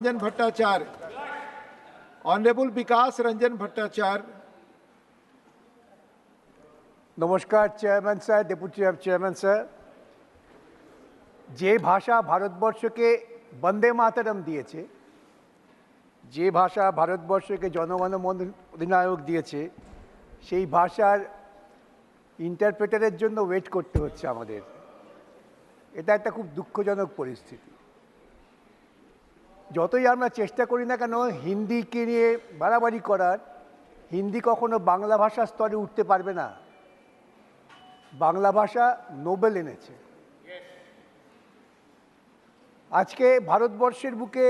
Ranjan Bhattacharya. Honorable Vikas Ranjan Bhattacharya. নমস্কার chairman sir, deputy chairman sir. যে ভাষা ভারতবর্ষকে বন্দে মাতরম দিয়েছে, যে ভাষা ভারতবর্ষকে জনগণ মন অধিনায়ক দিয়েছে, সেই ভাষার ইন্টারপ্রেটারের জন্য ওয়েট করতে হচ্ছে আমাদের। এটা একটা খুব দুঃখজনক পরিস্থিতি। যতই আমরা চেষ্টা করি না কেন হিন্দিকে নিয়ে বাড়াবাড়ি করার, হিন্দি কখনো বাংলা ভাষার স্তরে উঠতে পারবে না। বাংলা ভাষা নোবেল এনেছে। আজকে ভারতবর্ষের বুকে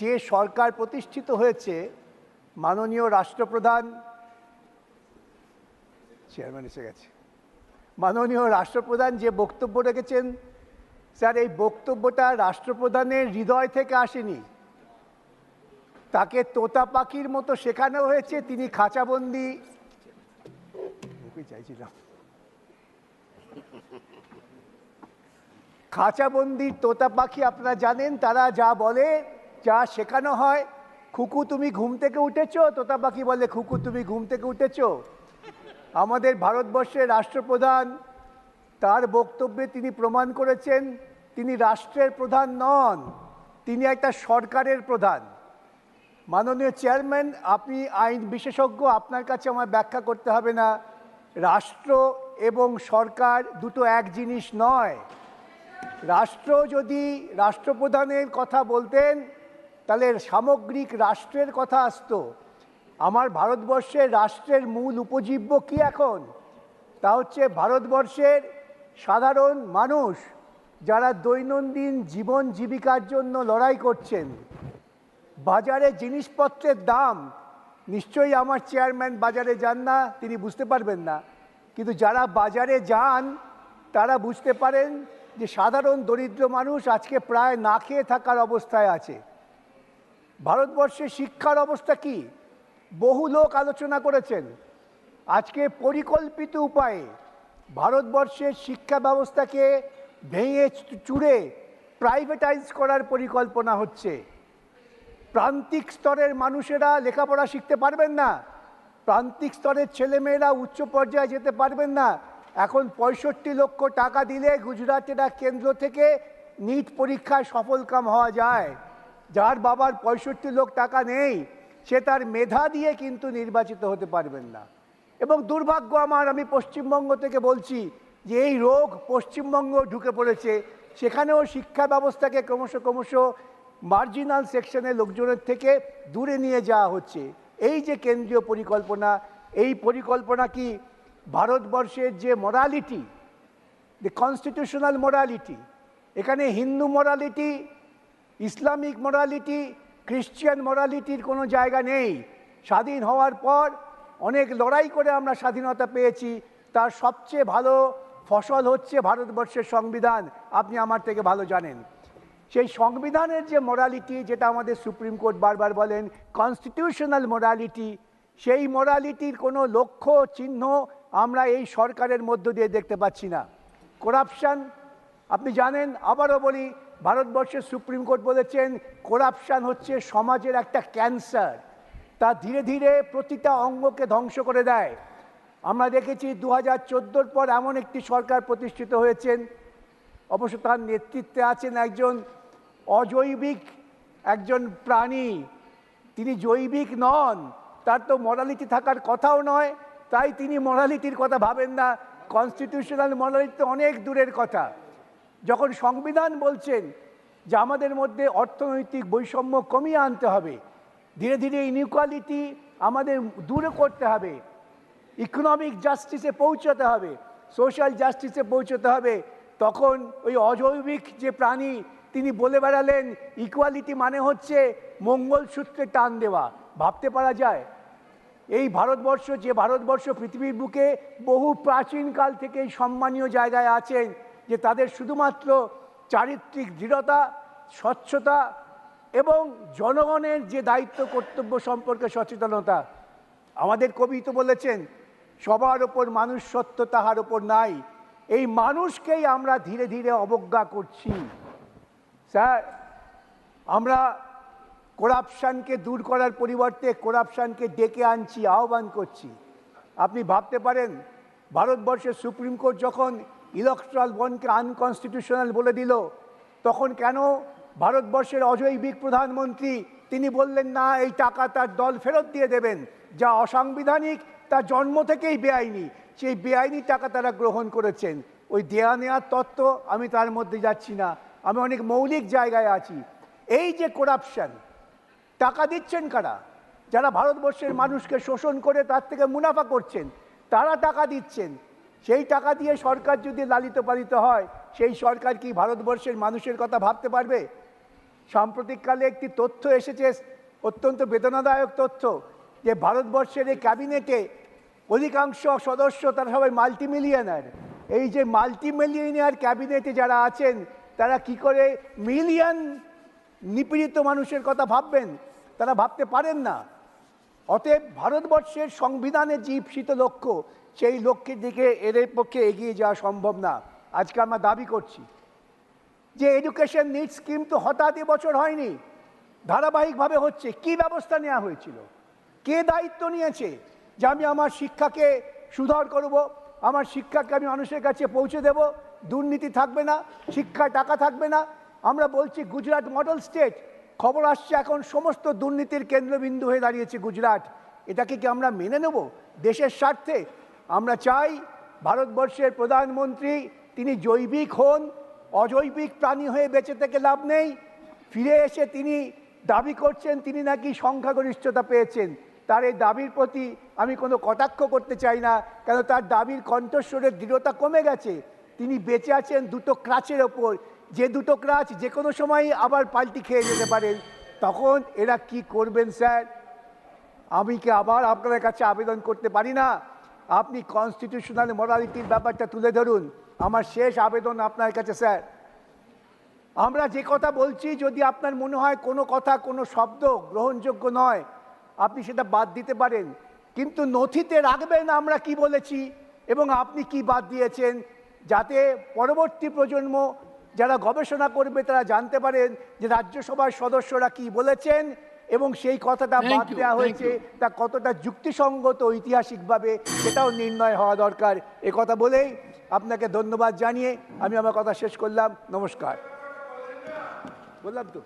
যে সরকার প্রতিষ্ঠিত হয়েছে, মাননীয় রাষ্ট্রপ্রধান, চেয়ারম্যান এসে গেছে, মাননীয় রাষ্ট্রপ্রধান যে বক্তব্য রেখেছেন, স্যার এই বক্তব্যটা রাষ্ট্রপ্রধানের হৃদয় থেকে আসেনি। তাকে তোতা পাখির মতো শেখানো হয়েছে। তিনি খাঁচাবন্দি, চাইছিলাম খাঁচাবন্দি তোতা পাখি আপনারা জানেন, তারা যা বলে, যা শেখানো হয়, খুকু তুমি ঘুম থেকে উঠেছো, তোতা পাখি বলে খুকু তুমি ঘুম থেকে উঠেছো। আমাদের ভারতবর্ষের রাষ্ট্রপ্রধান, তার বক্তব্যে তিনি প্রমাণ করেছেন তিনি রাষ্ট্রের প্রধান নন, তিনি একটা সরকারের প্রধান। মাননীয় চেয়ারম্যান, আপনি আইন বিশেষজ্ঞ, আপনার কাছে আমার ব্যাখ্যা করতে হবে না। রাষ্ট্র এবং সরকার দুটো এক জিনিস নয়। রাষ্ট্র যদি রাষ্ট্রপ্রধানের কথা বলতেন তাহলে সামগ্রিক রাষ্ট্রের কথা আসতো। আমার ভারতবর্ষের রাষ্ট্রের মূল উপজীব্য কি এখন? তা হচ্ছে ভারতবর্ষের সাধারণ মানুষ, যারা দৈনন্দিন জীবন জীবিকার জন্য লড়াই করছেন। বাজারে জিনিসপত্রের দাম, নিশ্চয়ই আমার চেয়ারম্যান বাজারে যান না, তিনি বুঝতে পারবেন না, কিন্তু যারা বাজারে যান তারা বুঝতে পারেন যে সাধারণ দরিদ্র মানুষ আজকে প্রায় না খেয়ে থাকার অবস্থায় আছে। ভারতবর্ষের শিক্ষার অবস্থা কি? বহু লোক আলোচনা করেছেন। আজকে পরিকল্পিত উপায়ে ভারতবর্ষের শিক্ষা ব্যবস্থাকে ভেঙে চুরে প্রাইভেটাইজ করার পরিকল্পনা হচ্ছে। প্রান্তিক স্তরের মানুষেরা লেখাপড়া শিখতে পারবেন না, প্রান্তিক স্তরের ছেলেমেয়েরা উচ্চ পর্যায়ে যেতে পারবেন না। এখন 65 লক্ষ টাকা দিলে গুজরাটের এক কেন্দ্র থেকে নিট পরীক্ষায় সফলকাম হওয়া যায়। যার বাবার 65 লক্ষ টাকা নেই, সে তার মেধা দিয়ে কিন্তু নির্বাচিত হতে পারবেন না। এবং দুর্ভাগ্য আমার, আমি পশ্চিমবঙ্গ থেকে বলছি যে এই রোগ পশ্চিমবঙ্গ ঢুকে পড়েছে। সেখানেও শিক্ষা ব্যবস্থাকে ক্রমশ মার্জিনাল সেকশনের লোকজনের থেকে দূরে নিয়ে যাওয়া হচ্ছে। এই যে কেন্দ্রীয় পরিকল্পনা, এই পরিকল্পনা কি ভারতবর্ষের যে মোরালিটি, দ্য কনস্টিটিউশনাল মোরালিটি, এখানে Hindu morality, Islamic morality, Christian মোরালিটির কোনো জায়গা নেই। স্বাধীন হওয়ার পর অনেক লড়াই করে আমরা স্বাধীনতা পেয়েছি, তার সবচেয়ে ভালো ফসল হচ্ছে ভারতবর্ষের সংবিধান। আপনি আমার থেকে ভালো জানেন সেই সংবিধানের যে মোরালিটি, যেটা আমাদের সুপ্রিম কোর্ট বারবার বলেন কনস্টিটিউশনাল মোরালিটি, সেই মোরালিটির কোনো লক্ষ্য চিহ্ন আমরা এই সরকারের মধ্য দিয়ে দেখতে পাচ্ছি না। করাপশান, আপনি জানেন, আবারও বলি, ভারতবর্ষের সুপ্রিম কোর্ট বলেছেন করাপশান হচ্ছে সমাজের একটা ক্যান্সার, তা ধীরে ধীরে প্রতিটা অঙ্গকে ধ্বংস করে দেয়। আমরা দেখেছি 2014 পর এমন একটি সরকার প্রতিষ্ঠিত হয়েছেন, অবশ্য তার নেতৃত্বে আছেন একজন অজৈবিক একজন প্রাণী, তিনি জৈবিক নন, তার তো মোরালিটি থাকার কথাও নয়, তাই তিনি মোরালিটির কথা ভাবেন না। কনস্টিটিউশনাল মোরালিটি তো অনেক দূরের কথা। যখন সংবিধান বলছেন যে আমাদের মধ্যে অর্থনৈতিক বৈষম্য কমিয়ে আনতে হবে, ধীরে ধীরে ইনইকুয়ালিটি আমাদের দূরে করতে হবে, ইকোনমিক জাস্টিসে পৌঁছতে হবে, সোশ্যাল জাস্টিসে পৌঁছতে হবে, তখন ওই অজৈবিক যে প্রাণী তিনি বলে বেড়ালেন ইকুয়ালিটি মানে হচ্ছে মঙ্গলসূত্রে টান দেওয়া। ভাবতে পারা যায়? এই ভারতবর্ষ, যে ভারতবর্ষ পৃথিবীর বুকে বহু প্রাচীনকাল থেকেই সম্মানীয় জায়গায় আছেন, যে তাদের শুধুমাত্র চারিত্রিক দৃঢ়তা, স্বচ্ছতা এবং জনগণের যে দায়িত্ব কর্তব্য সম্পর্কে সচেতনতা। আমাদের কবি তো বলেছেন সবার ওপর মানুষ সত্য, তাহার ওপর নাই। এই মানুষকেই আমরা ধীরে ধীরে অবজ্ঞা করছি। স্যার, আমরা করাপশনকে দূর করার পরিবর্তে করাপশনকে ডেকে আনছি, আহ্বান করছি। আপনি ভাবতে পারেন ভারতবর্ষের সুপ্রিম কোর্ট যখন ইলেকট্রাল বন্ডকে আনকনস্টিটিউশনাল বলে দিল, তখন কেন ভারতবর্ষের অজৈবিক প্রধানমন্ত্রী তিনি বললেন না, এই টাকা তার দল ফেরত দিয়ে দেবেন, যা অসাংবিধানিক, তার জন্ম থেকেই বেআইনি, সেই বেআইনি টাকা তারা গ্রহণ করেছেন। ওই দেয়া নেওয়ার তত্ত্ব আমি তার মধ্যে যাচ্ছি না, আমি অনেক মৌলিক জায়গায় আছি। এই যে করাপশন, টাকা দিচ্ছেন কারা? যারা ভারতবর্ষের মানুষকে শোষণ করে তার থেকে মুনাফা করছেন, তারা টাকা দিচ্ছেন। সেই টাকা দিয়ে সরকার যদি লালিত পালিত হয়, সেই সরকার কি ভারতবর্ষের মানুষের কথা ভাবতে পারবে? সাম্প্রতিককালে একটি তথ্য এসেছে, অত্যন্ত বেদনাদায়ক তথ্য, যে ভারতবর্ষের এই ক্যাবিনেটে অধিকাংশ সদস্য তারা সবাই মাল্টিমিলিয়নার। এই যে মাল্টিমিলিয়নার ক্যাবিনেটে যারা আছেন, তারা কি করে মিলিয়ন নিপীড়িত মানুষের কথা ভাববেন? তারা ভাবতে পারেন না। অতএব ভারতবর্ষের সংবিধানের যে ঈপ্সিত লক্ষ্য, সেই লক্ষ্যের দিকে এদের পক্ষে এগিয়ে যাওয়া সম্ভব না। আজকে আমরা দাবি করছি যে এডুকেশন নিড স্কিম তো হঠাৎ এবছর হয়নি, ধারাবাহিকভাবে হচ্ছে। কি ব্যবস্থা নেওয়া হয়েছিল? কে দায়িত্ব নিয়েছে যে আমি আমার শিক্ষাকে সুধার করব, আমার শিক্ষাকে আমি মানুষের কাছে পৌঁছে দেব, দুর্নীতি থাকবে না, শিক্ষায় টাকা থাকবে না? আমরা বলছি গুজরাট মডেল স্টেট, খবর আসছে এখন সমস্ত দুর্নীতির কেন্দ্রবিন্দু হয়ে দাঁড়িয়েছে গুজরাট। এটাকে কি আমরা মেনে নেব দেশের স্বার্থে? আমরা চাই ভারতবর্ষের প্রধানমন্ত্রী তিনি জৈবিক হন, অজৈবিক প্রাণী হয়ে বেঁচে থেকে লাভ নেই। ফিরে এসে তিনি দাবি করছেন তিনি নাকি সংখ্যাগরিষ্ঠতা পেয়েছেন। তার এই দাবির প্রতি আমি কোনো কটাক্ষ করতে চাই না, কেন তার দাবির কণ্ঠস্বরের দৃঢ়তা কমে গেছে। তিনি বেঁচে আছেন দুটো ক্রাচের ওপর, যে দুটো ক্রাচ যে কোনো সময় আবার পাল্টি খেয়ে যেতে পারেন। তখন এরা কি করবেন স্যার? আমি কি আবার আপনাদের কাছে আবেদন করতে পারি না? আপনি কনস্টিটিউশনাল মোরালিটির ব্যাপারটা তুলে ধরুন। আমার শেষ আবেদন আপনার কাছে স্যার, আমরা যে কথা বলছি, যদি আপনার মনে হয় কোনো কথা, কোনো শব্দ গ্রহণযোগ্য নয়, আপনি সেটা বাদ দিতে পারেন, কিন্তু নথিতে রাখবেন আমরা কি বলেছি এবং আপনি কি বাদ দিয়েছেন, যাতে পরবর্তী প্রজন্ম যারা গবেষণা করবে তারা জানতে পারেন যে রাজ্যসভার সদস্যরা কি বলেছেন এবং সেই কথাটা বাদ দেওয়া হয়েছে তা কতটা যুক্তিসঙ্গত ঐতিহাসিকভাবে, সেটাও নির্ণয় হওয়া দরকার। এ কথা বলেই আপনাকে ধন্যবাদ জানিয়ে আমি আমার কথা শেষ করলাম। নমস্কার। বললাম তো।